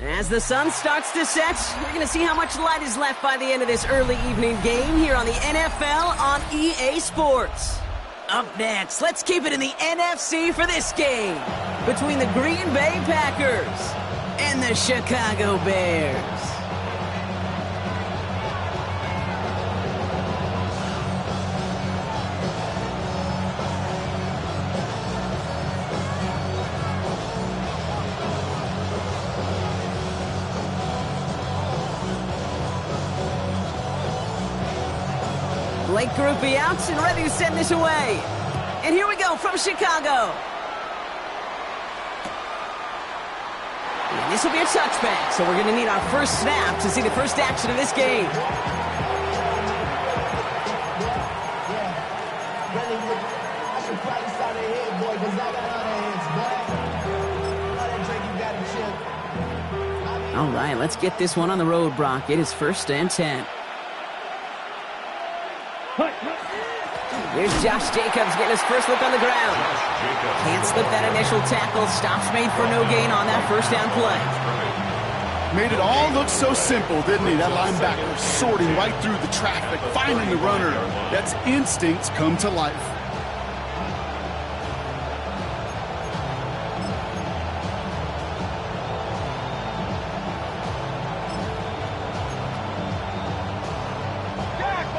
As the sun starts to set, we're going to see how much light is left by the end of this early evening game here on the NFL on EA Sports. Up next, let's keep it in the NFC for this game between the Green Bay Packers and the Chicago Bears. Blake Grupe out and ready to send this away. And here we go from Chicago. And this will be a touchback, so we're going to need our first snap to see the first action of this game. All right, let's get this one on the road, Brock. It is 1st and 10. Here's Josh Jacobs getting his first look on the ground. Can't slip that initial tackle. Stops made for no gain on that first down play. Made it all look so simple, didn't he? That linebacker sorting right through the traffic, finding the runner. That's instincts come to life.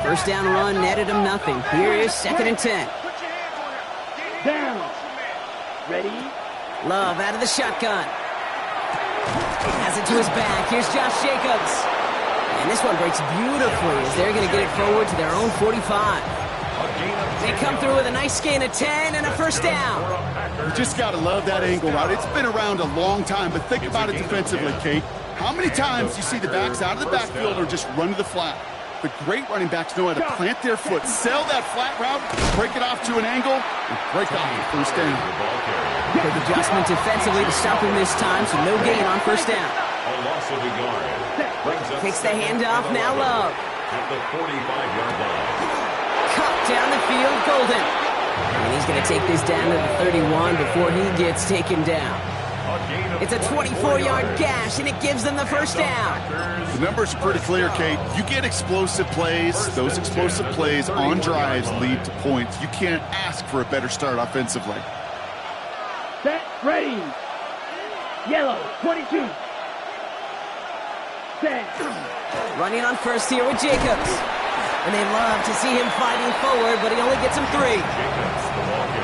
First down run netted him nothing. Here is 2nd and 10. Down. Ready? Love out of the shotgun. Has it to his back. Here's Josh Jacobs. And this one breaks beautifully as they're going to get it forward to their own 45. They come through with a nice gain of 10 and a first down. You just got to love that angle route. It's been around a long time, but think about it defensively, Kate. How many times do you see the backs out of the backfield or just run to the flat? The great running backs know how to plant their foot, sell that flat route, break it off to an angle, and break off the first down. Quick adjustment defensively to stop him this time, so no gain on first down. Takes the handoff, now Love. Cut down the field, Golden. And he's going to take this down to the 31 before he gets taken down. It's a 24-yard gash, and it gives them the first down. The numbers are pretty clear, Kate. You get explosive plays. Those explosive plays on drives lead to points. You can't ask for a better start offensively. Set, ready. Yellow, 22. Set. Running on first here with Jacobs. And they love to see him fighting forward, but he only gets him 3.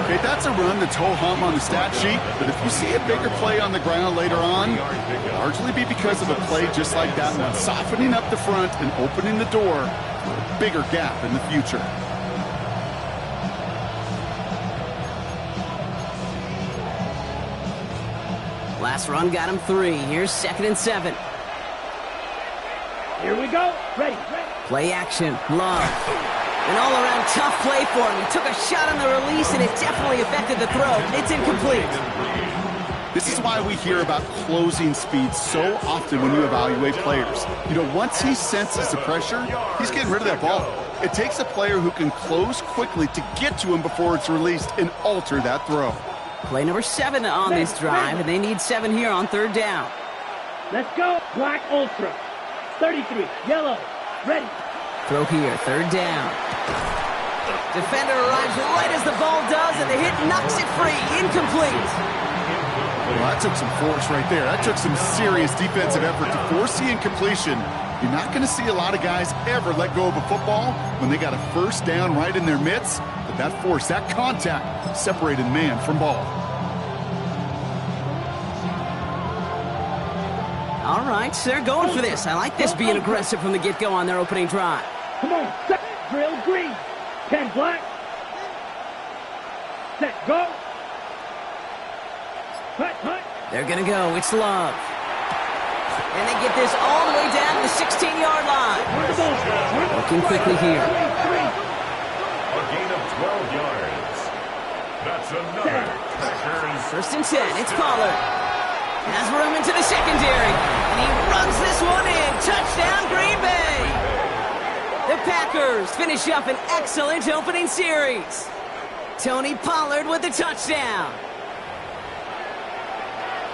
Okay, that's a run that's ho-hum on the stat sheet, but if you see a bigger play on the ground later on, it'll largely be because of a play just like that one, softening up the front and opening the door for a bigger gap in the future. Last run got him 3. Here's 2nd and 7. Here we go. Ready. Play action. Love. An all-around tough play for him. He took a shot on the release, and it definitely affected the throw. It's incomplete. This is why we hear about closing speed so often when you evaluate players. You know, once he senses the pressure, he's getting rid of that ball. It takes a player who can close quickly to get to him before it's released and alter that throw. Play number 7 on this drive, and they need 7 here on 3rd down. Let's go. Black Ultra. 33. Yellow. Ready. Throw here. 3rd down. Defender arrives right as the ball does, and the hit knocks it free. Incomplete. Well, that took some force right there. That took some serious defensive effort to force the incompletion. You're not going to see a lot of guys ever let go of a football when they got a first down right in their midst. But that force, that contact, separated man from ball. All right, they're going for this. I like this being aggressive from the get-go on their opening drive. Come on, set, drill, green. 10 black. Set, go. Hut. They're going to go. It's Love. And they get this all the way down to the 16-yard line. Looking quickly here. A gain of 12 yards. That's another. 1st and 10. It's Pollard. Has room into the secondary. And he runs this one in. Touchdown, Green Bay. The Packers finish up an excellent opening series. Tony Pollard with the touchdown.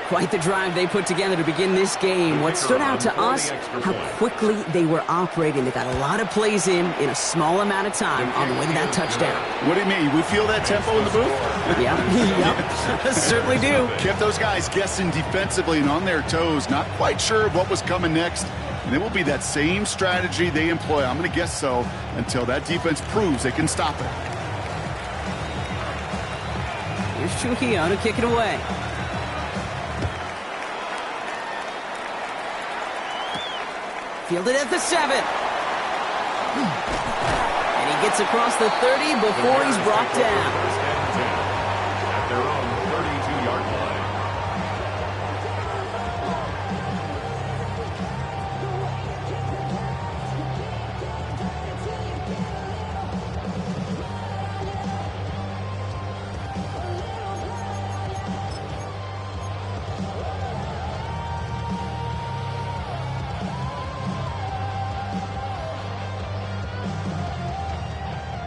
Quite the drive they put together to begin this game. What stood out to us, how quickly they were operating. They got a lot of plays in a small amount of time on the way to that touchdown. What do you mean? We feel that tempo in the booth? Yep. Certainly do. Kept those guys guessing defensively and on their toes, not quite sure what was coming next. And it will be that same strategy they employ, I'm going to guess so, until that defense proves they can stop it. Here's Trujillo to kick it away. Fielded at the 7. And he gets across the 30 before he's brought down. At their own 32-yard line.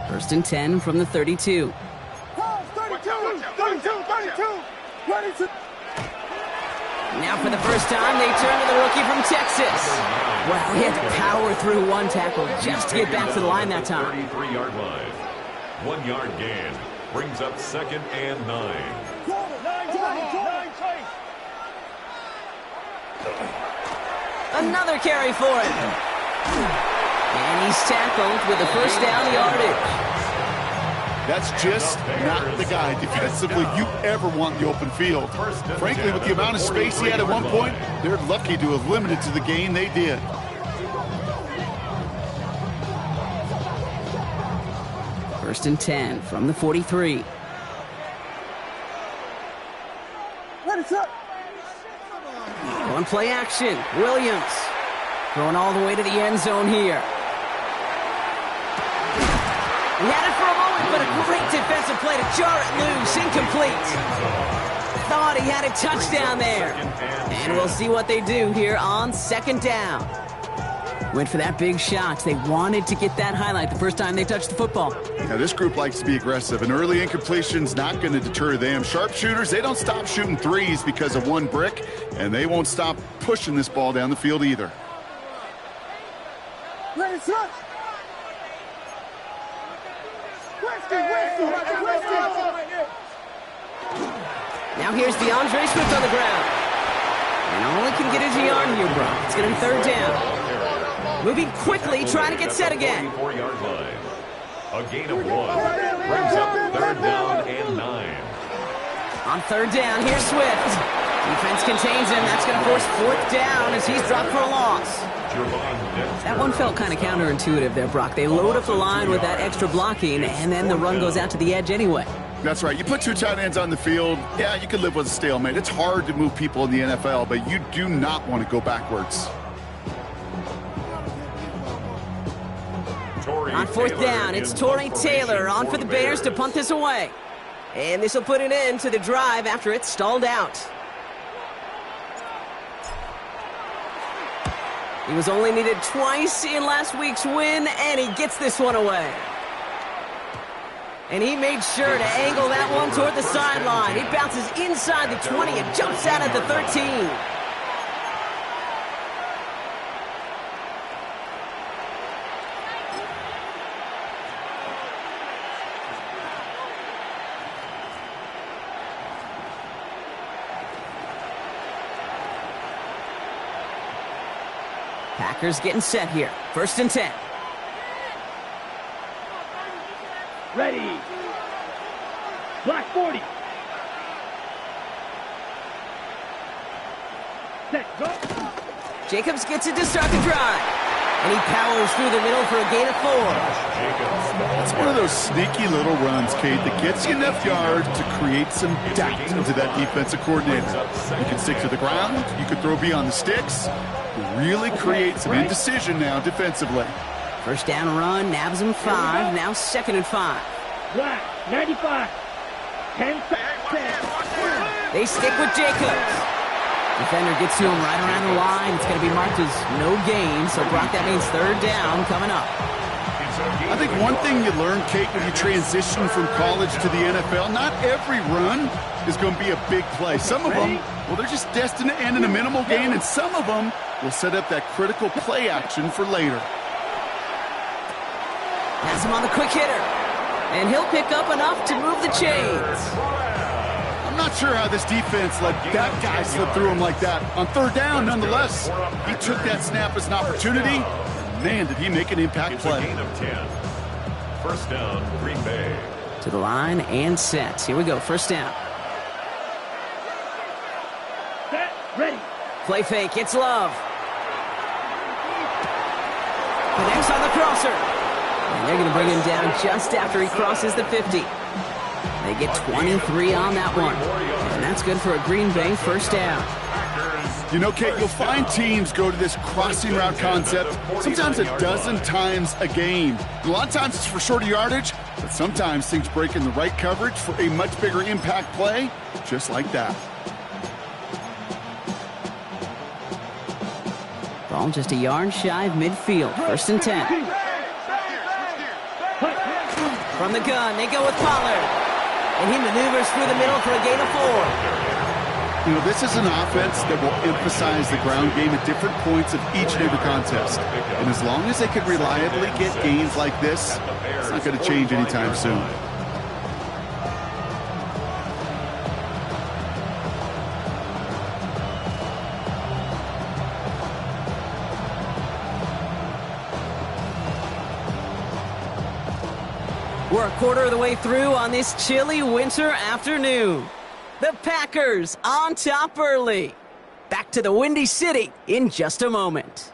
First and 10 from the 32. 32. Now for the first time, they turn to the rookie from Texas. Wow, he had to power through one tackle just to get back to the line that time. 33-yard line. 1 yard gain. Brings up 2nd and 9. Another carry for him. And he's tackled with the first down yardage. That's just not the guy defensively you ever want in the open field. Frankly, with the amount of space he had at one point, they're lucky to have limited to the gain they did. First and 10 from the 43. On play action, Williams throwing all the way to the end zone here. He had it for a moment, but a great defensive play to jar it loose. Incomplete. Thought he had a touchdown there. And we'll see what they do here on 2nd down. Went for that big shot. They wanted to get that highlight the first time they touched the football. Now, this group likes to be aggressive, and early incompletion's not going to deter them. Sharpshooters, they don't stop shooting threes because of one brick, and they won't stop pushing this ball down the field either. Now here's DeAndre Swift on the ground. And only can get his yard here, bro. It's going to be 3rd down. Moving quickly, trying to get set again. 34-yard line. A gain of 1. Brings up 3rd down and 9. On 3rd down, here's Swift. Defense contains him. That's going to force 4th down as he's dropped for a loss. That one felt kind of counterintuitive there, Brock. They load up the line with that extra blocking, and then the run goes out to the edge anyway. That's right. You put 2 tight ends on the field, yeah, you could live with a stalemate. It's hard to move people in the NFL, but you do not want to go backwards. On 4th down, it's Torrey Taylor on for the Bears to punt this away. And this will put an end to the drive after it's stalled out. He was only needed twice in last week's win, and he gets this one away. And he made sure to angle that one toward the sideline. It bounces inside the 20 and jumps out at the 13. Packers getting set here. 1st and 10. Ready. Black 40. Set, go. Jacobs gets it to start the drive. And he powers through the middle for a gain of 4. It's one of those sneaky little runs, Kate, that gets you enough yards to create some doubt into that defensive coordinator. You can stick to the ground. You can throw beyond the sticks. Really create some indecision now defensively. 1st down run, nabs him 5. Now 2nd and 5. Black 95. 10. They stick with Jacobs. Defender gets to him right around the line. It's going to be marked as no gain. So, Brock, that means 3rd down coming up. It's I think one thing you learn, Kate, when you transition from college to the NFL, not every run is going to be a big play. Some of them, well, they're just destined to end in a minimal gain, and some of them will set up that critical play action for later. Has him on the quick hitter. And he'll pick up enough to move the chains. I'm not sure how this defense let that guy slip through him like that. On third down, nonetheless, he took that snap as an opportunity. Man, did he make an impact play. It's a gain of 10. First down, Green Bay. To the line and set. Here we go, first down. Set, ready. Play fake, it's Love. Connects on the crosser. And they're going to bring him down just after he crosses the 50. They get 23 on that one. And that's good for a Green Bay first down. You know, Kate, you'll find teams go to this crossing route concept sometimes a dozen times a game. A lot of times it's for shorter yardage, but sometimes things break in the right coverage for a much bigger impact play, just like that. Ball just a yard shy of midfield. First and 10. From the gun, they go with Pollard. And he maneuvers through the middle for a gain of 4. You know, this is an offense that will emphasize the ground game at different points of each and every contest. And as long as they can reliably get gains like this, it's not going to change anytime soon. We're a quarter of the way through on this chilly winter afternoon. The Packers on top early. Back to the Windy City in just a moment.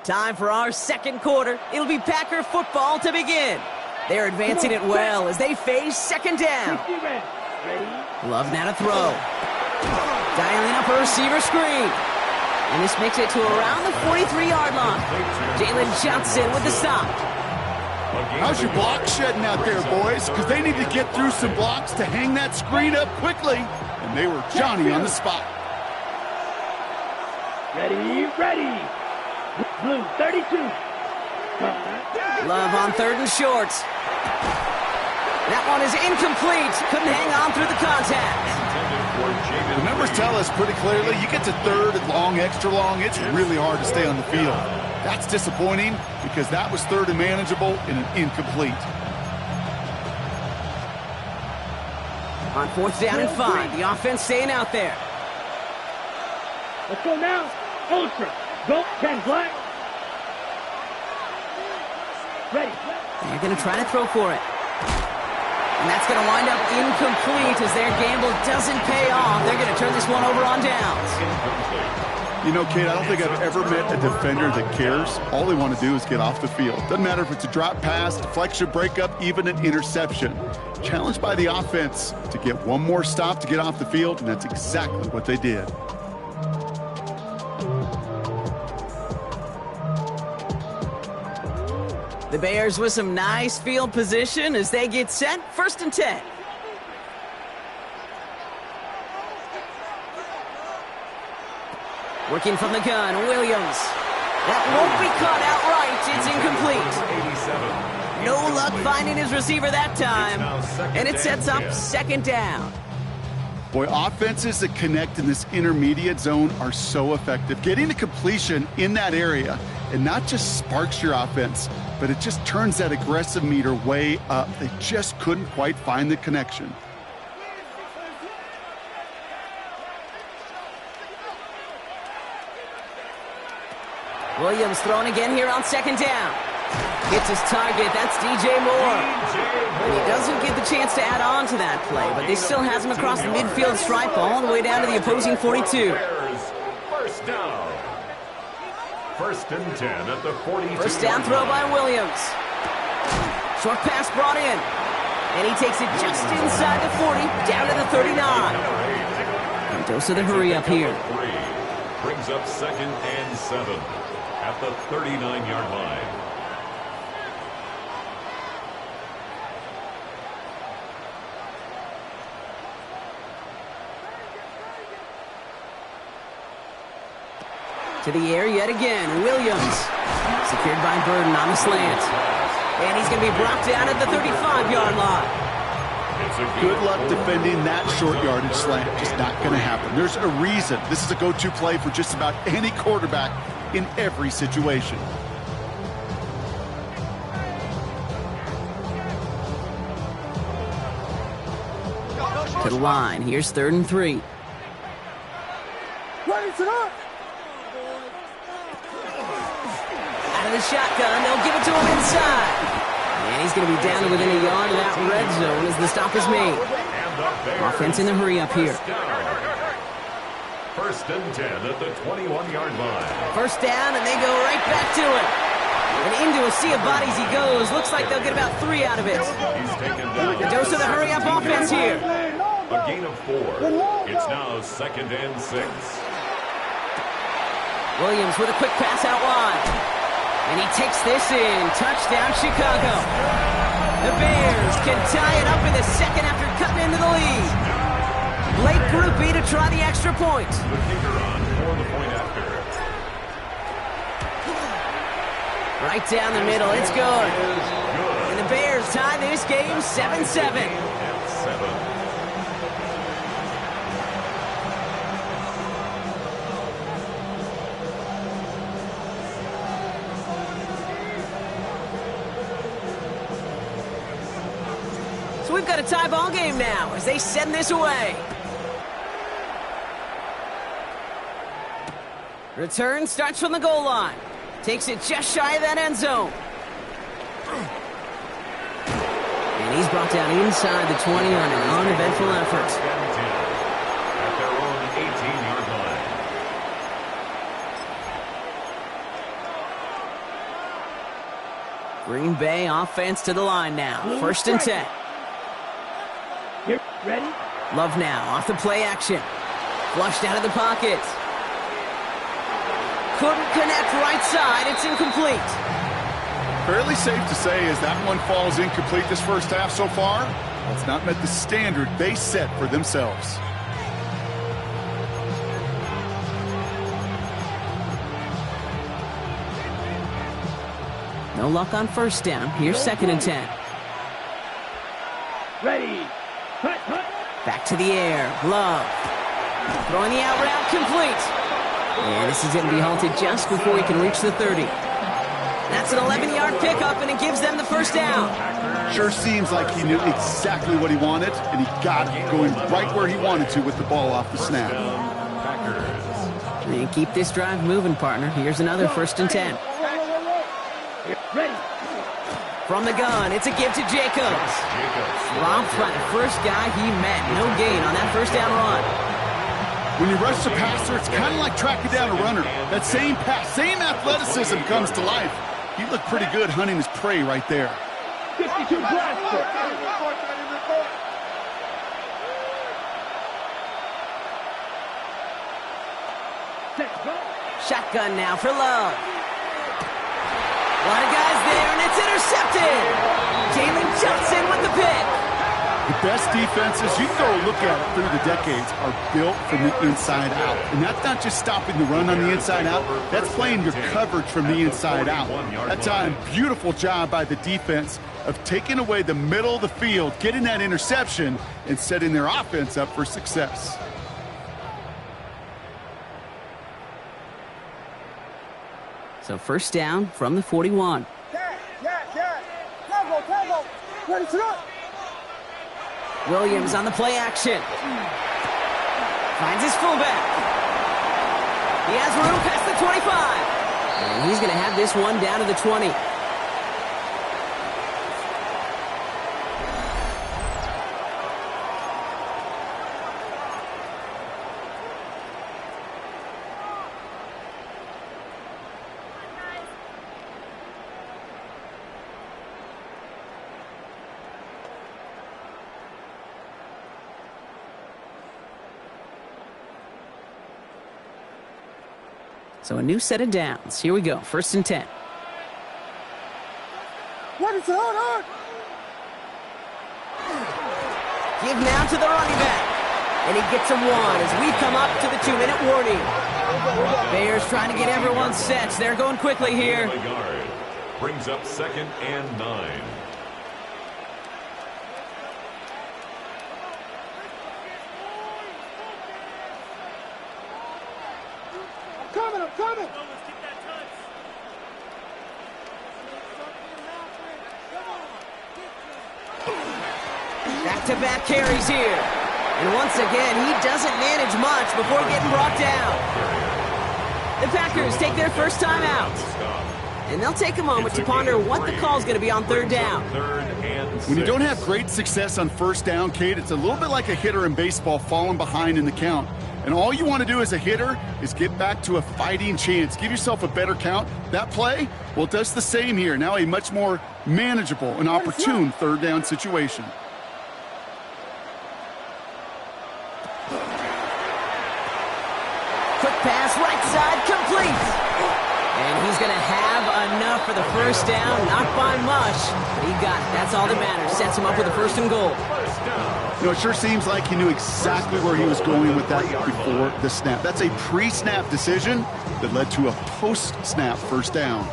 Time for our second quarter. It'll be Packer football to begin. They're advancing it well as they face second down. Love now to throw. Dialing up a receiver screen. And this makes it to around the 43-yard line. Jalen Johnson with the stop. How's your block shedding out there, boys? Because they need to get through some blocks to hang that screen up quickly. And they were Johnny on the spot. Ready, ready. Blue, 32. Love on third and short. That one is incomplete. Couldn't hang on through the contact. The numbers tell us pretty clearly, you get to third and long, extra long, it's really hard to stay on the field. That's disappointing because that was third and manageable in an incomplete. On fourth down and 5, the offense staying out there. Let's go now. Ultra. Go, 10 black. Ready. They're going to try to throw for it. And that's going to wind up incomplete as their gamble doesn't pay off. They're going to turn this one over on downs. You know, Kate, I don't think I've ever met a defender that cares. All they want to do is get off the field. Doesn't matter if it's a drop pass, deflection, breakup, even an interception. Challenged by the offense to get one more stop to get off the field, and that's exactly what they did. The Bears with some nice field position as they get set. First and 10. Working from the gun, Williams. That won't be caught outright. It's incomplete. No luck finding his receiver that time. And it sets up second down. Boy, offenses that connect in this intermediate zone are so effective. Getting the completion in that area, and not just sparks your offense, but it just turns that aggressive meter way up. They just couldn't quite find the connection. Williams throwing again here on second down. Gets his target. That's DJ Moore. And he doesn't get the chance to add on to that play, but they still has him across the midfield stripe all the way down to the opposing 42. First down. First and 10 at the 42. First down throw by Williams. Short pass brought in. And he takes it just inside the 40, down to the 39. And dose of the hurry up here. Brings up 2nd and 7 at the 39-yard line. To the air yet again. Williams. Secured by Burden on the slant. And he's going to be brought down at the 35-yard line. Good luck defending that short yardage slant. Just not going to happen. There's a reason. This is a go-to play for just about any quarterback in every situation. To the line. Here's 3rd and 3. Out of the shotgun. They'll give it to him inside. And he's going to be down to within a yard of that red zone as the stop is made. Offense in the hurry up here. 1st and 10 at the 21-yard line. First down, and they go right back to it. And into a sea of bodies he goes. Looks like they'll get about 3 out of it. He's taken down. A dose of the hurry-up offense here. A gain of 4. It's now 2nd and 6. Williams with a quick pass out wide. And he takes this in. Touchdown, Chicago. The Bears can tie it up in the second after cutting into the lead. Blake Grupe to try the extra point. The kicker on for the point after. Right down the middle. It's good. And the Bears tie this game 7-7. 7. So we've got a tie ball game now as they send this away. Return starts from the goal line. Takes it just shy of that end zone. And he's brought down inside the 20 on an uneventful effort. At their own 18-yard line. Green Bay offense to the line now. 1st and 10. Here, ready? Love now off the play action. Flushed out of the pocket. Couldn't connect right side. It's incomplete. Fairly safe to say as that one falls incomplete this first half so far, it's not met the standard they set for themselves. No luck on first down. Here's 2nd and 10. Ready. Cut. Back to the air. Love. Throwing the out route complete. And this is going to be halted just before he can reach the 30. That's an 11-yard pickup, and it gives them the first down. Sure seems like he knew exactly what he wanted, and he got it going right where he wanted to with the ball off the snap. And keep this drive moving, partner. Here's another 1st and 10. Ready. From the gun, it's a give to Jacobs. Romped by the first guy he met. No gain on that first down run. When you rush the passer, it's kind of like tracking down a runner. That same pass, same athleticism comes to life. He looked pretty good hunting his prey right there. 52 blaster. Shotgun now for Love. A lot of guys there, and it's intercepted. Jalen Johnson with the pick. The best defenses, you go look at it through the decades, are built from the inside out. And that's not just stopping the run on the inside out. That's playing your coverage from the inside out. That's a beautiful job by the defense of taking away the middle of the field, getting that interception, and setting their offense up for success. So first down from the 41. Williams on the play action. Finds his fullback. He has room past the 25. And he's going to have this one down to the 20. So a new set of downs. Here we go, 1st and 10. What is on? Give now to the running back. And he gets a 1 as we come up to the 2-minute warning. Bears trying to get everyone set. They're going quickly here. Brings up 2nd and 9. I'm coming. Back-to-back carries here. And once again, he doesn't manage much before getting brought down. The Packers take their first time out. And they'll take a moment to ponder what the call is going to be on 3rd down. When you don't have great success on 1st down, Kate, it's a little bit like a hitter in baseball falling behind in the count. And all you want to do as a hitter is get back to a fighting chance. Give yourself a better count. That play, well, it does the same here. Now a much more manageable and opportune 3rd down situation. Quick pass, right side, complete. And he's going to have enough for the 1st down. Not by much, but he got it. That's all that matters. Sets him up with a 1st and goal. You know, it sure seems like he knew exactly where he was going with that before the snap. That's a pre-snap decision that led to a post-snap 1st down.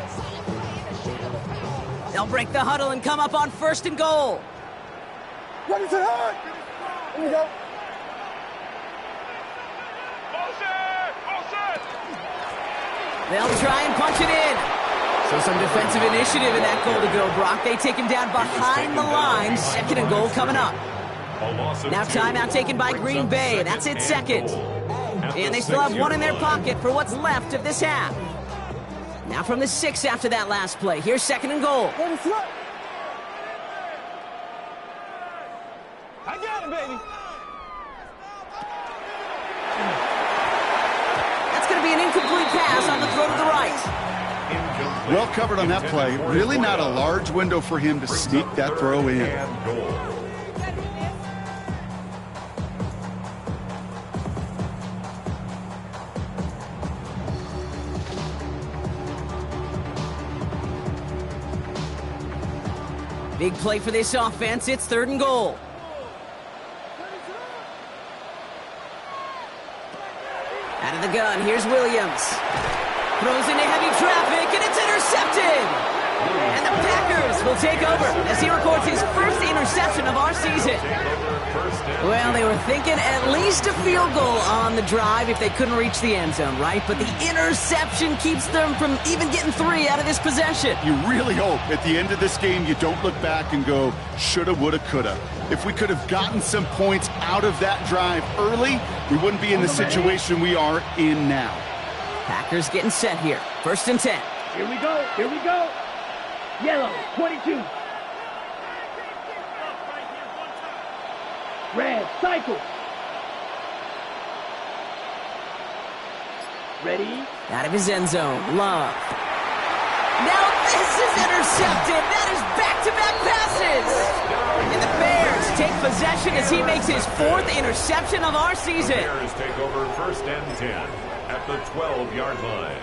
They'll break the huddle and come up on 1st and goal. What is it on? Here we go. They'll try and punch it in. So some defensive initiative in that goal to go, Brock. They take him down behind the line. 2nd and goal coming up. Now timeout taken by Green Bay. That's it, 2nd. And they still have 1 in their pocket for what's left of this half. Now from the 6 after that last play. Here's 2nd and goal. I got him, baby. That's going to be an incomplete pass on the throw to the right. Well covered on that play. Really not a large window for him to sneak that throw in. Big play for this offense. It's 3rd and goal. Out of the gun, here's Williams. Throws into heavy traffic, and it's intercepted! And the Packers will take over as he records his 1st interception of our season. Well, they were thinking at least a field goal on the drive if they couldn't reach the end zone, right? But the interception keeps them from even getting 3 out of this possession. You really hope at the end of this game you don't look back and go, shoulda, woulda, coulda. If we could have gotten some points out of that drive early, we wouldn't be in the situation we are in now. Packers getting set here. 1st and 10. Here we go. Yellow, 22. Red, cycle. Ready? Out of his end zone, Love. Now this is intercepted. That is back-to-back passes. And the Bears take possession as he makes his 4th interception of our season. Bears take over 1st and 10 at the 12-yard line.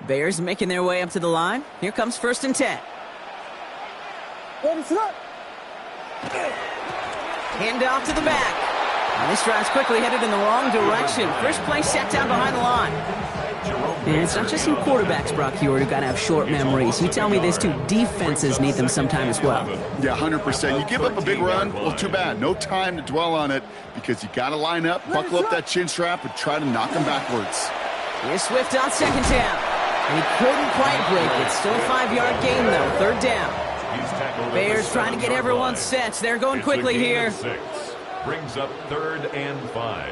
Bears making their way up to the line. Here comes 1st and 10. Hand off to the back. And this drive's quickly headed in the wrong direction. First play set down behind the line. And it's not just some quarterbacks, Brock Huard, who got to have short memories. You tell me these 2 defenses need them sometime as well. Yeah, 100%. You give up a big run, well, too bad. No time to dwell on it because you got to line up, buckle up that chin strap, and try to knock them backwards. Here's Swift on 2nd down. And he couldn't quite break it. Still a 5-yard gain, though. 3rd down. Bears trying to get everyone set. They're going quickly here. 6. Brings up 3rd and 5.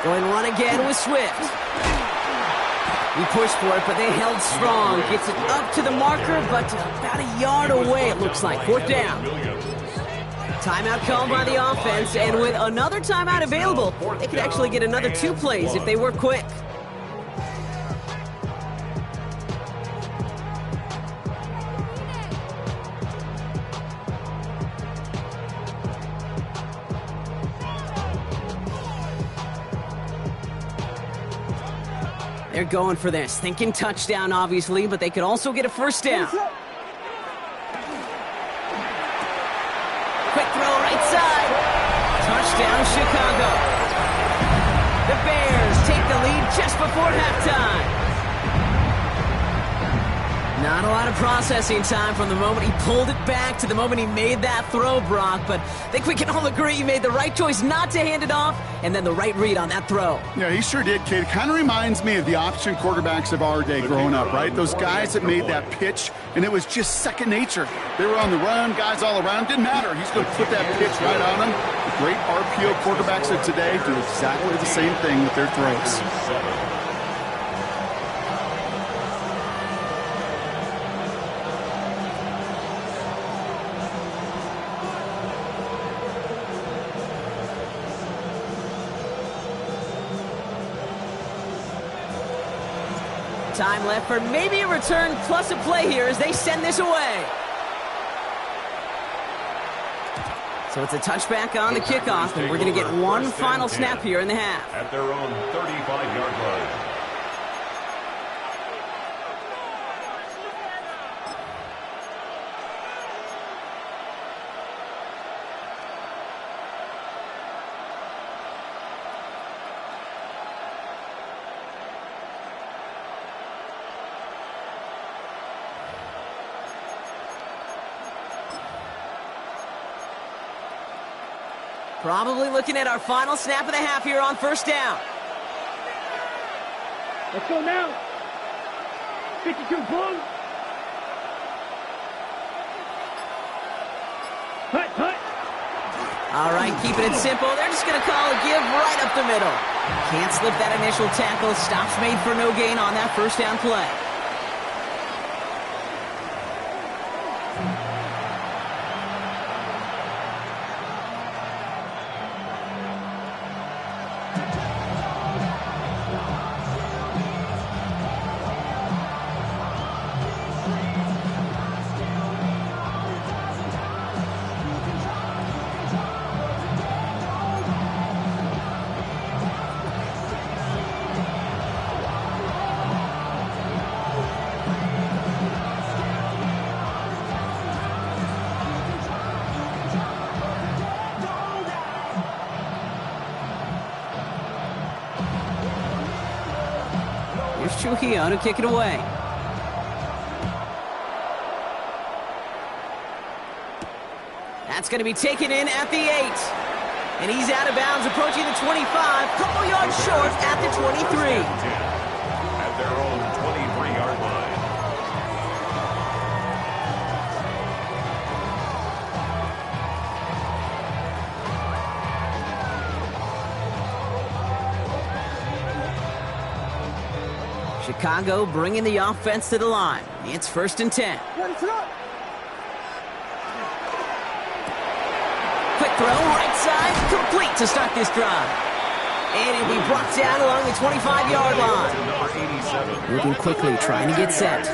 Going run again with Swift. He pushed for it, but they held strong. Gets it up to the marker, but about a yard away, it looks like. 4th down. Timeout called by the offense, and with another timeout available, they could actually get another 2 plays if they work quick. They're going for this, thinking touchdown, obviously, but they could also get a first down. Quick throw right side. Touchdown, Chicago. The Bears take the lead just before halftime. Not a lot of processing time from the moment he pulled it back to the moment he made that throw, Brock, but I think we can all agree he made the right choice not to hand it off, and then the right read on that throw. Yeah, he sure did, kid. It kind of reminds me of the option quarterbacks of our day growing up, right? Those guys that made that pitch, and it was just second nature. They were on the run, guys all around. Didn't matter. He's going to put that pitch right on them. The great RPO quarterbacks of today do exactly the same thing with their throws. Time left for maybe a return plus a play here as they send this away. So it's a touchback on the kickoff, and we're going to get one final snap here in the half. At their own 35-yard line. Probably looking at our final snap of the half here on first down. Let's go now. 52 boom. Hut. All right, keeping it simple. They're just going to call a give right up the middle. Can't slip that initial tackle. Stops made for no gain on that first down play. Here's Trujillo to kick it away. That's going to be taken in at the 8. And he's out of bounds, approaching the 25. Couple yards short at the 23. At their own 23-yard line. Chicago bringing the offense to the line. It's 1st and 10. Quick throw, right side, complete to start this drive. And it'll be brought down along the 25-yard line. Moving quickly, trying to get set.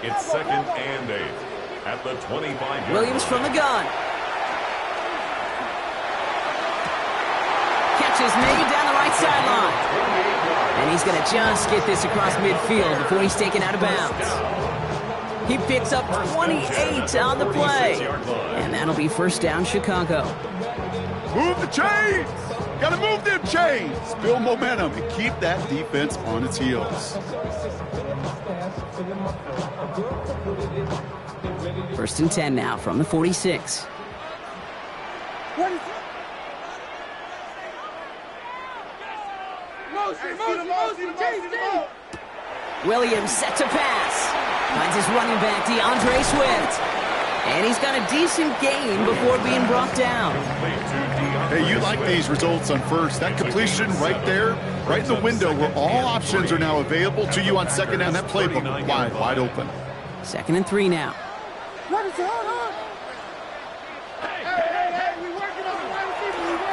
It's 2nd and 8 at the 25-yard Williams line. from the gun. Catch is made down the right sideline. And he's going to just get this across midfield before he's taken out of bounds. He picks up 28 on the play. And that'll be first down, Chicago. Move the chains! Gotta move them chains! Build momentum and keep that defense on its heels. 1st and 10 now from the 46. Williams set to pass. Finds his running back, DeAndre Swift. And he's got a decent gain before being brought down. Hey, you like these results on first. That completion right there, right in the window where all options are now available to you on second down. That playbook wide open. 2nd and 3 now.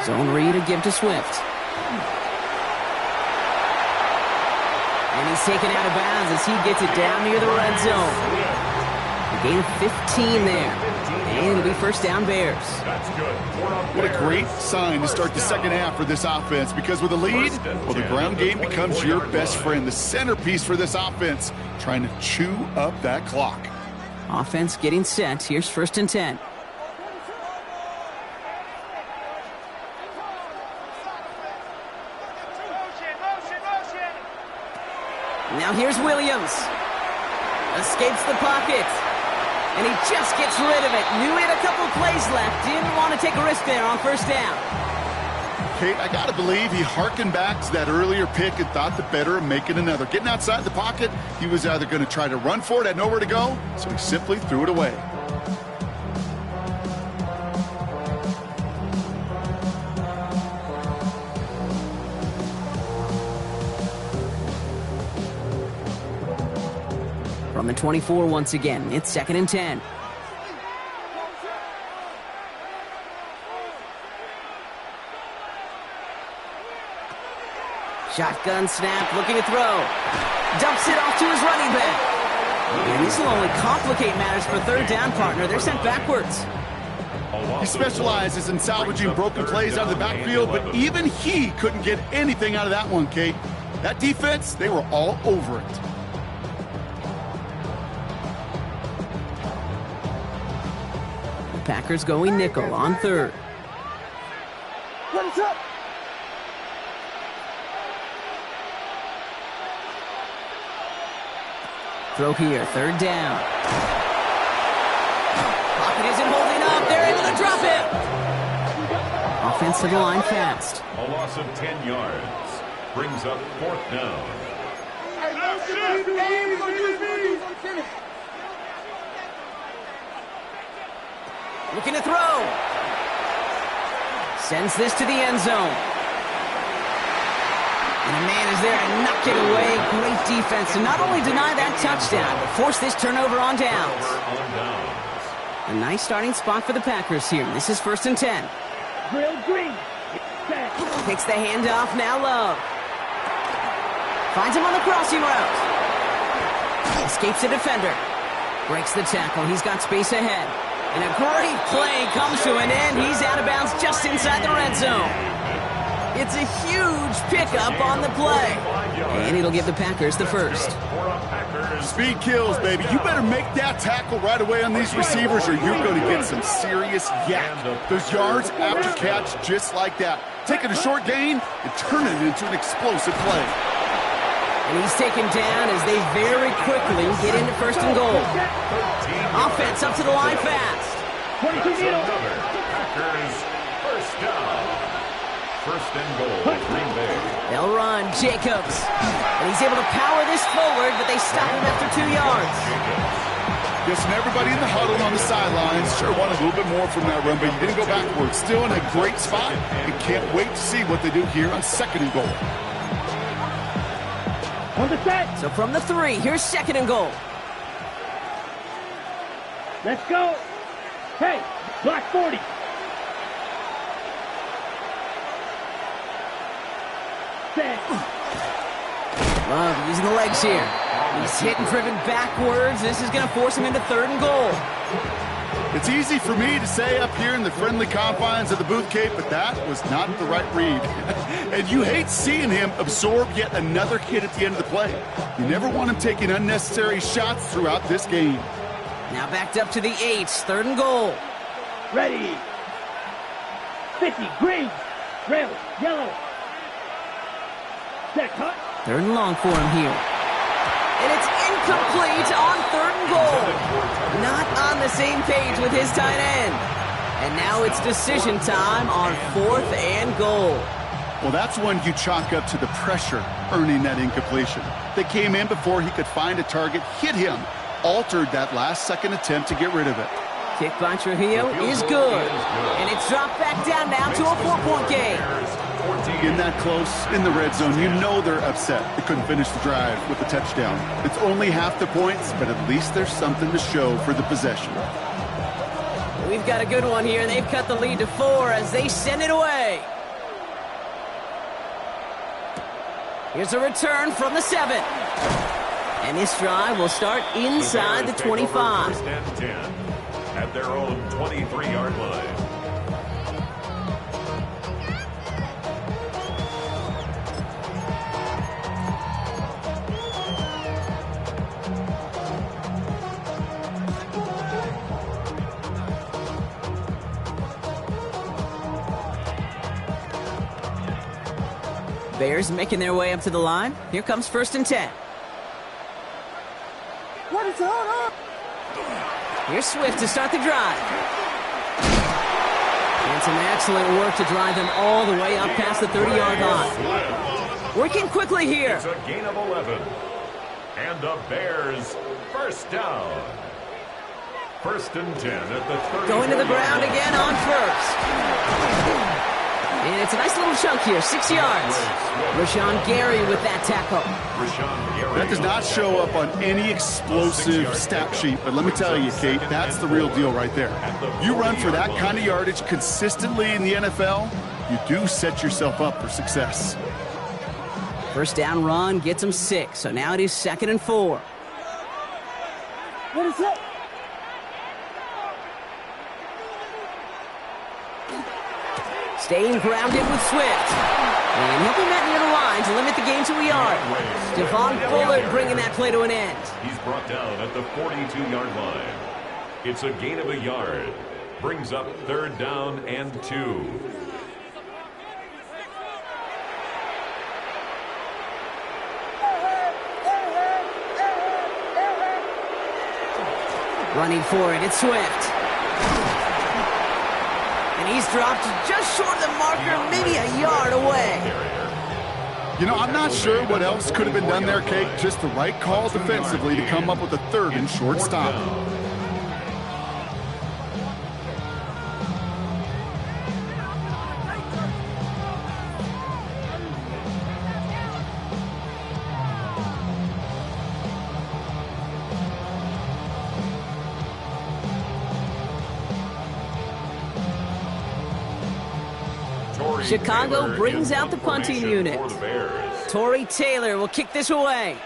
Zone read to give to Swift. And he's taken out of bounds as he gets it down near the red zone. A gain of 15 there. And it'll be first down Bears. That's good. What a great sign to start the second half for this offense, because with a lead, well, the ground game becomes your best friend, the centerpiece for this offense, trying to chew up that clock. Offense getting set. Here's first and 10. Now here's Williams. Escapes the pocket. And he just gets rid of it. Knew he had a couple plays left. Didn't want to take a risk there on first down. Kate, I got to believe he harkened back to that earlier pick and thought the better of making another. Getting outside the pocket, he was either going to try to run for it, had nowhere to go, so he simply threw it away. From the 24 once again, it's second and 10. Shotgun snap, looking to throw. Dumps it off to his running back. And this will only complicate matters for third down, partner. They're sent backwards. He specializes in salvaging broken plays out of the backfield, but even he couldn't get anything out of that one, Kate. That defense, they were all over it. Packers going nickel on third. Run it up. Throw here, third down. Pocket isn't holding up. They're able to drop it. Offensive line fast. A loss of 10 yards. Brings up fourth down. Looking to throw. Sends this to the end zone. And a man is there to knock it away. Great defense to not only deny that touchdown, but force this turnover on downs. A nice starting spot for the Packers here. This is first and 10. Drill green. Takes the handoff, now Love. Finds him on the crossing route. Escapes a defender. Breaks the tackle. He's got space ahead. And a great play comes to an end. He's out of bounds just inside the red zone. It's a huge pickup on the play. And it'll give the Packers the first. Speed kills, baby. You better make that tackle right away on these receivers or you're going to get some serious yak. Those yards after catch just like that. Taking a short gain and turning it into an explosive play. And he's taken down as they very quickly get into first and goal. Offense up to the line fast. 22 needle. Packers first down. First and goal, Green Bay. They'll run, Jacobs. And he's able to power this forward, but they stop him after 2 yards. Yes, and everybody in the huddle on the sidelines sure wanted a little bit more from that run, but he didn't go backwards. Still in a great spot, and can't wait to see what they do here on second and goal. On the set. So from the 3, here's second and goal. Let's go. Hey, block 40. Set. Love using the legs here. He's hit and driven backwards. This is going to force him into third and goal. It's easy for me to say up here in the friendly confines of the booth, Kate, but that was not the right read. And you hate seeing him absorb yet another hit at the end of the play. You never want him taking unnecessary shots throughout this game. Now backed up to the 8, third and goal. Ready. 50, green, red, yellow. Set, cut. Third and long for him here. And it's incomplete on third and goal. Not on the same page with his tight end. And now it's decision time on fourth and goal. Well, that's when you chalk up to the pressure earning that incompletion. They came in before he could find a target, hit him, altered that last-second attempt to get rid of it. Kick by Trujillo is good. And it's dropped back down now to a 4-point game. In that close, in the red zone, you know they're upset. They couldn't finish the drive with the touchdown. It's only half the points, but at least there's something to show for the possession. We've got a good one here. They've cut the lead to 4 as they send it away. Here's a return from the 7. And this drive will start inside the 25. First and 10 at their own 23-yard line. Bears making their way up to the line. Here comes 1st and 10. What is up? Here's Swift to start the drive. And some excellent work to drive them all the way up past the 30-yard line. Working quickly here. It's a gain of 11. And the Bears first down. 1st and 10 at the 30. Going to the ground again on 1st. And it's a nice little chunk here, 6 yards. Rashawn Gary with that tackle. That does not show up on any explosive stat sheet, but let me tell you, Kate, that's the real deal right there. You run for that kind of yardage consistently in the NFL, you do set yourself up for success. First down run gets him 6, so now it is 2nd and 4. What is it? Staying grounded with Swift. And he'll be met near the line to limit the gain to a yard. Devon Bullard bringing that play to an end. He's brought down at the 42-yard line. It's a gain of a yard. Brings up 3rd down and 2. Running for it, it's Swift. And he's dropped just short of the marker, maybe a yard away. You know, I'm not sure what else could have been done there, Kate. Just the right call defensively to come up with a 3rd and short stop. Chicago brings out the punting unit. Tory Taylor will kick this away.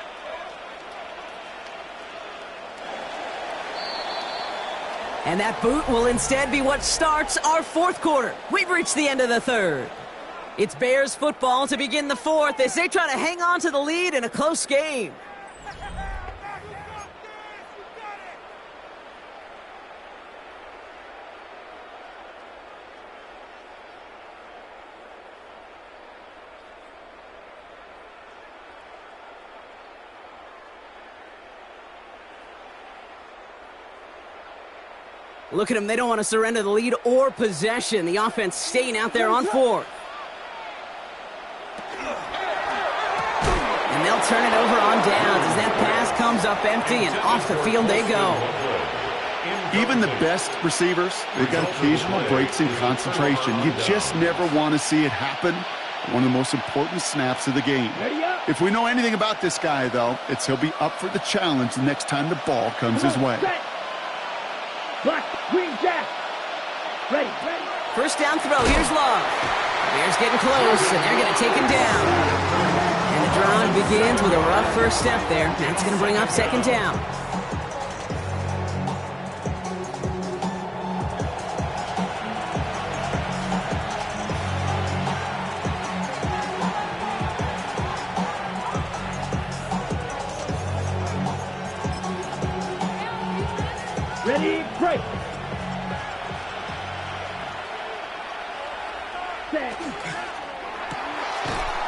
And that boot will instead be what starts our 4th quarter. We've reached the end of the 3rd. It's Bears football to begin the 4th as they try to hang on to the lead in a close game. Look at them. They don't want to surrender the lead or possession. The offense staying out there on 4th. And they'll turn it over on downs as that pass comes up empty and off the field they go. Even the best receivers, they've got occasional breaks in concentration. You just never want to see it happen. One of the most important snaps of the game. If we know anything about this guy, though, it's he'll be up for the challenge the next time the ball comes his way. Black, green, jack. Ready. First down throw. Here's Love. Bears getting close, and they're going to take him down. And the drive begins with a rough first step there. That's going to bring up 2nd down. Ready, break. Set.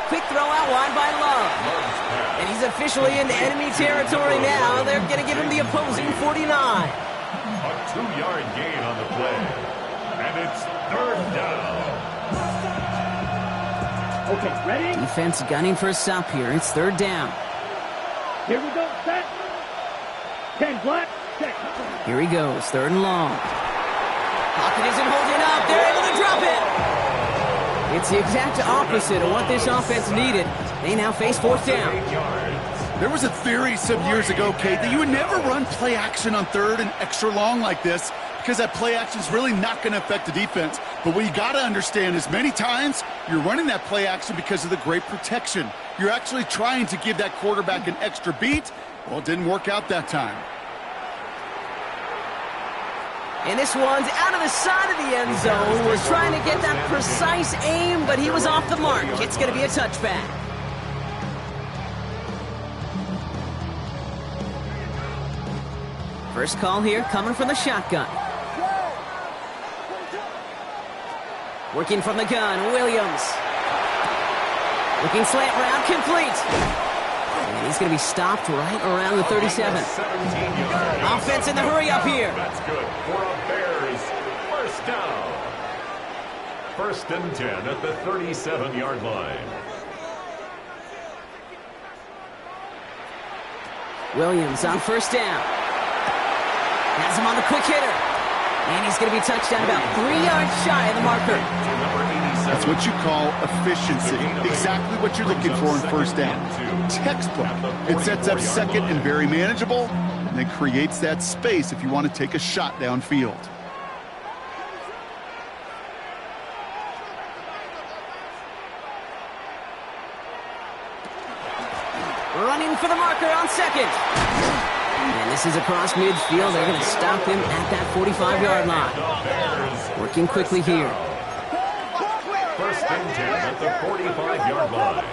Quick throw out wide by Love. And he's officially into enemy territory now. They're going to give him the opposing 49. A 2-yard gain on the play. And it's 3rd down. Okay, ready? Defense gunning for a stop here. It's 3rd down. Here we go, set. 10 black, set. Here he goes, 3rd and long. Pocket isn't holding up. They're able to drop it. It's the exact opposite of what this offense needed. They now face 4th down. There was a theory some years ago, Kate, that you would never run play action on 3rd and extra long like this because that play action is really not going to affect the defense. But what you got to understand is many times you're running that play action because of the great protection. You're actually trying to give that quarterback an extra beat. Well, it didn't work out that time. And this one's out of the side of the end zone. Was trying to get that precise aim, but he was off the mark. It's going to be a touchback. First call here coming from the shotgun. Working from the gun, Williams. Looking slant route, complete. And he's going to be stopped right around the 37. Offense in the hurry up here. That's good for a Bears first down. 1st and 10 at the 37-yard line. Williams on first down. Has him on the quick hitter. And he's going to be touched down about 3 yards shy of the marker. That's what you call efficiency. Exactly what you're looking for in first down. Textbook. It sets up second and very manageable, and then creates that space if you want to take a shot downfield. Running for the marker on second. And this is across midfield. They're going to stop him at that 45-yard line. Working quickly here. 1st and 10 at the 45-yard line.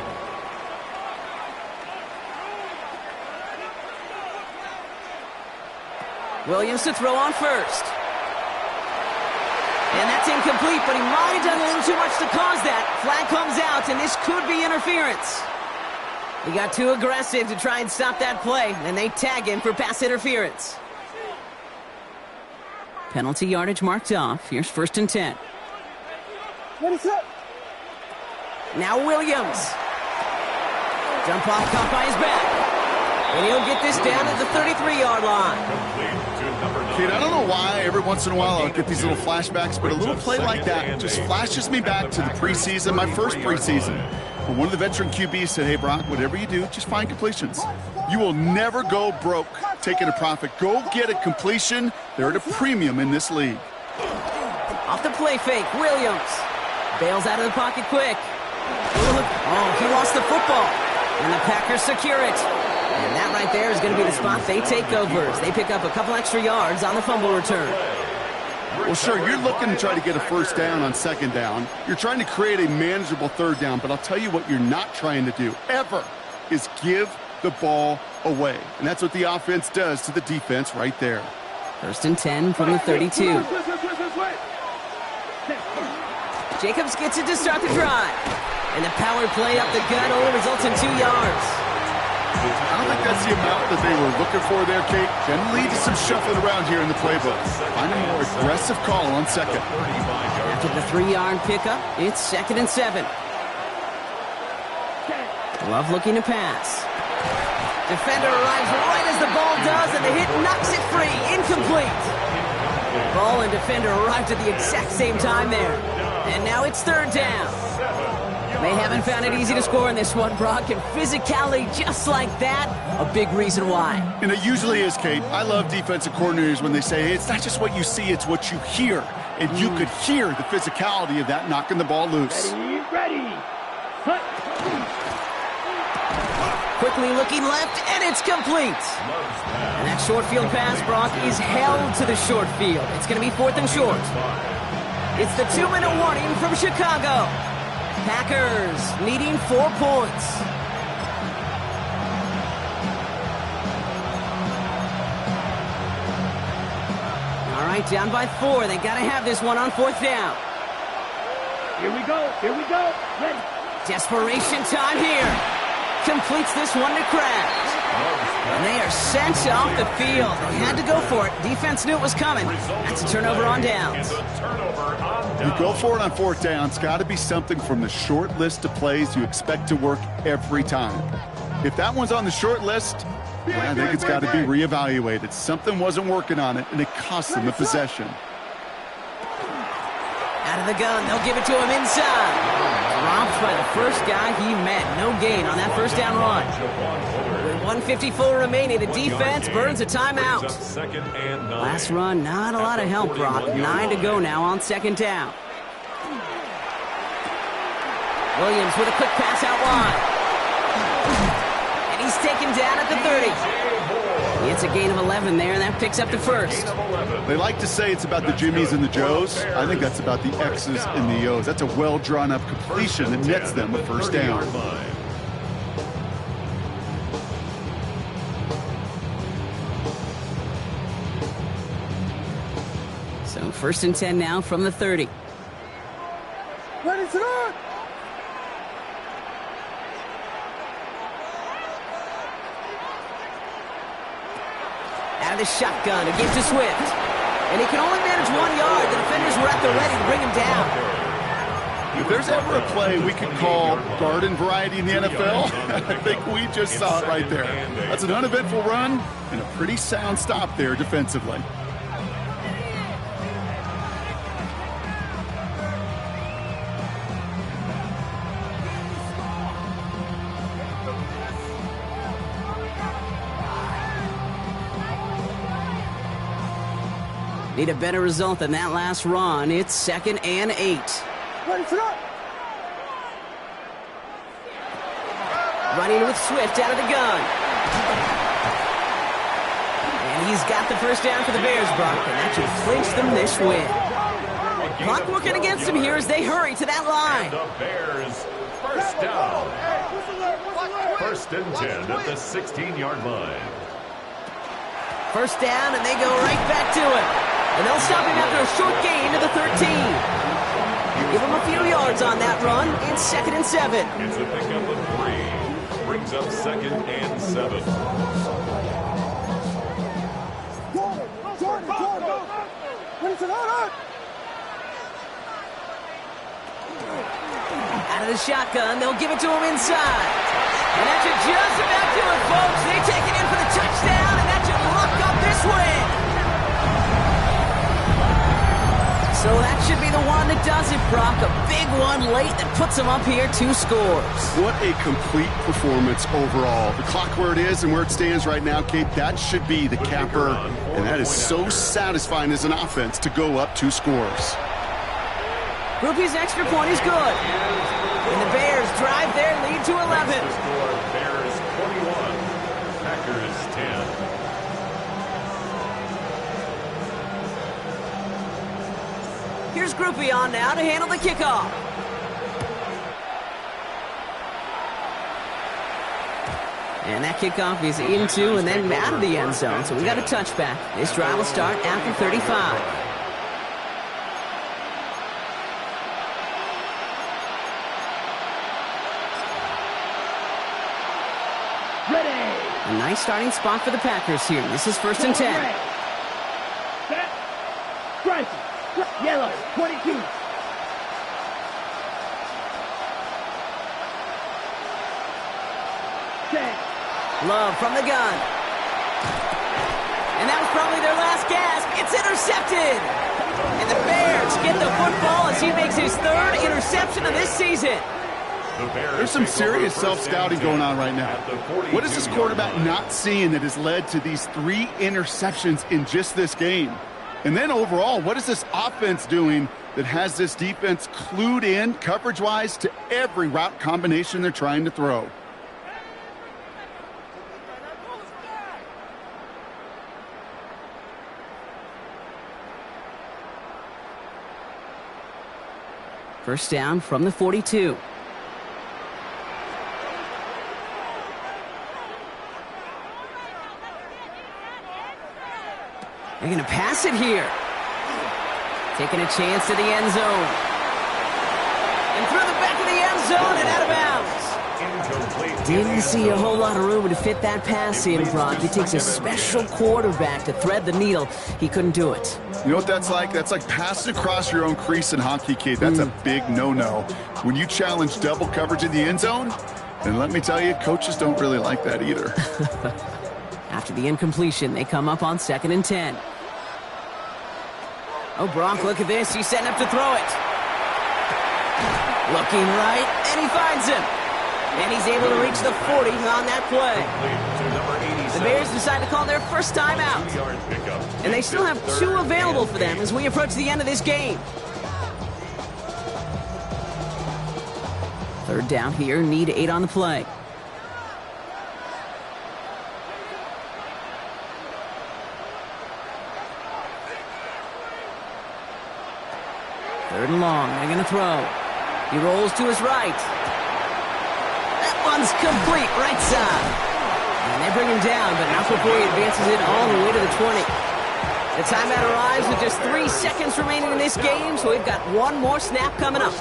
Williams to throw on first. And that's incomplete, but he might have done a little too much to cause that. Flag comes out, and this could be interference. He got too aggressive to try and stop that play, and they tag him for pass interference. Penalty yardage marked off. Here's 1st and 10. Now Williams. Jump off caught by his back. And he'll get this down at the 33-yard line. Kid, I don't know why every once in a while I'll get these little flashbacks, but a little play like that just flashes me back to the preseason, my first preseason. When one of the veteran QBs said, hey, Brock, whatever you do, just find completions. You will never go broke taking a profit. Go get a completion. They're at a premium in this league. Off the play fake, Williams. Bails out of the pocket quick. Oh, he lost the football. And the Packers secure it. And that right there is going to be the spot they take over as they pick up a couple extra yards on the fumble return. Well, sure, you're looking to try to get a first down on second down. You're trying to create a manageable third down, but I'll tell you what you're not trying to do, ever, is give the ball away. And that's what the offense does to the defense right there. 1st and 10 from the 32. Jacobs gets it to start the drive. And the power play up the gut only results in 2 yards. I don't think that's the amount that they were looking for there, Kate. Can lead to some shuffling around here in the playbook. Find a more aggressive call on second. After the 3-yard pickup, it's 2nd and 7. Love looking to pass. Defender arrives right as the ball does, and the hit knocks it free. Incomplete. Ball and defender arrived at the exact same time there. And now it's 3rd down. They haven't found it easy to score in this one, Brock, and physicality just like that, a big reason why. And it usually is, Kate. I love defensive coordinators when they say, hey, it's not just what you see, it's what you hear. And you could hear the physicality of that knocking the ball loose. Ready. Hut. Quickly looking left, and it's complete. And that short field pass, Brock, is held to the short field. It's going to be 4th and short. It's the 2-minute warning from Chicago. Packers needing 4 points. All right, down by 4. They got to have this one on 4th down. Here we go. Ready. Desperation time here. Completes this one to Kraft. And they are sent off the field. They had to go for it. Defense knew it was coming. That's a turnover on downs. You go for it on 4th down. It's got to be something from the short list of plays you expect to work every time. If that one's on the short list, I think it's got to be reevaluated. Something wasn't working on it, and it cost them the possession. Out of the gun, they'll give it to him inside. Dropped yards by the first guy he met. No gain on that first down run. With 1:54 remaining, the defense burns a timeout. Last run, not a lot of help, Brock. 9 to go now on second down. Williams with a quick pass out wide. And he's taken down at the 30. It's a gain of 11 there, and that picks up the first. They like to say it's about the Jimmies and the Joes. I think that's about the X's and the O's. That's a well-drawn-up completion that nets them a first down. So 1st and 10 now from the 30. Ready, set up! Out of the shotgun, a give to Swift. And he can only manage 1 yard. The defenders were at the ready to bring him down. If there's ever a play we could call garden variety in the NFL, I think we just saw it right there. That's an uneventful run and a pretty sound stop there defensively. Need a better result than that last run. It's 2nd and 8. Ready, set up! Running with Swift out of the gun. And he's got the first down for the Bears, Brock, and that should clinch them this win. Clock working against them here as they hurry to that line. The Bears, first down. 1st and 10 at the 16-yard line. First down, and they go right back to it. And they'll stop him after a short gain to the 13. Give him a few yards on that run. It's 2nd and 7. It's a pickup of 3. Brings up 2nd and 7. Jordan! Ready, set up! Out of the shotgun, they'll give it to him inside. And that should just about do it, folks. They take it in for the touchdown, and that should lock up this win. So that should be the one that does it, Brock. A big one late that puts them up here 2 scores. What a complete performance overall. The clock where it is and where it stands right now, Kate, that should be the capper. And that is so satisfying as an offense to go up 2 scores. Groupie's extra point is good. And the Bears drive their lead to 11. Bears 21, Packers 10. Here's Groupie on now to handle the kickoff. And that kickoff is into and then out of the end zone. So we got a touchback. This drive will start after 35. A nice starting spot for the Packers here. This is 1st and 10. Set. Strike. Yellow. 22. Set. Love from the gun. And that was probably their last gasp. It's intercepted. And the Bears get the football as he makes his 3rd interception of this season. There's some serious self-scouting going on right now. What is this quarterback not seeing that has led to these 3 interceptions in just this game? And then overall, what is this offense doing that has this defense clued in coverage-wise to every route combination they're trying to throw? First down from the 42. They're going to pass it here. Taking a chance to the end zone. And through the back of the end zone and out of bounds. Didn't see a whole lot of room to fit that pass in, Brock. It takes a special quarterback to thread the needle. He couldn't do it. You know what that's like? That's like passing across your own crease in hockey, Kate. That's a big no-no. When you challenge double coverage in the end zone, and let me tell you, coaches don't really like that either. After the incompletion, they come up on 2nd and 10. Oh, Brock, look at this. He's setting up to throw it. Looking right, and he finds him. And he's able to reach the 40 on that play. The Bears decide to call their first time out. And they still have 2 available for them as we approach the end of this game. 3rd down here, need 8 on the play. Third and long, they're going to throw. He rolls to his right. That one's complete, right side. And they bring him down, but not before he advances it all the way to the 20. The timeout arrives with just 3 seconds remaining in this game, so we've got 1 more snap coming up.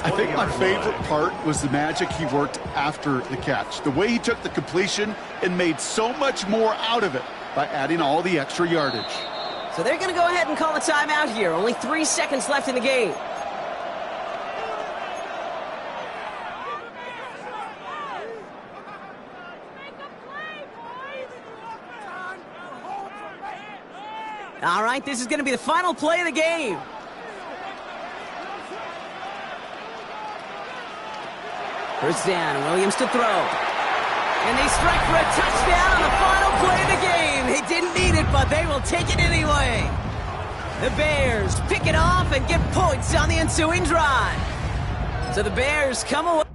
I think my favorite part was the magic he worked after the catch. The way he took the completion and made so much more out of it by adding all the extra yardage. So they're going to go ahead and call a timeout here. Only 3 seconds left in the game. All right, this is going to be the final play of the game. First down, Williams to throw. And they strike for a touchdown on the final play of the game. They didn't need it, but they will take it anyway. The Bears pick it off and get points on the ensuing drive. So the Bears come away.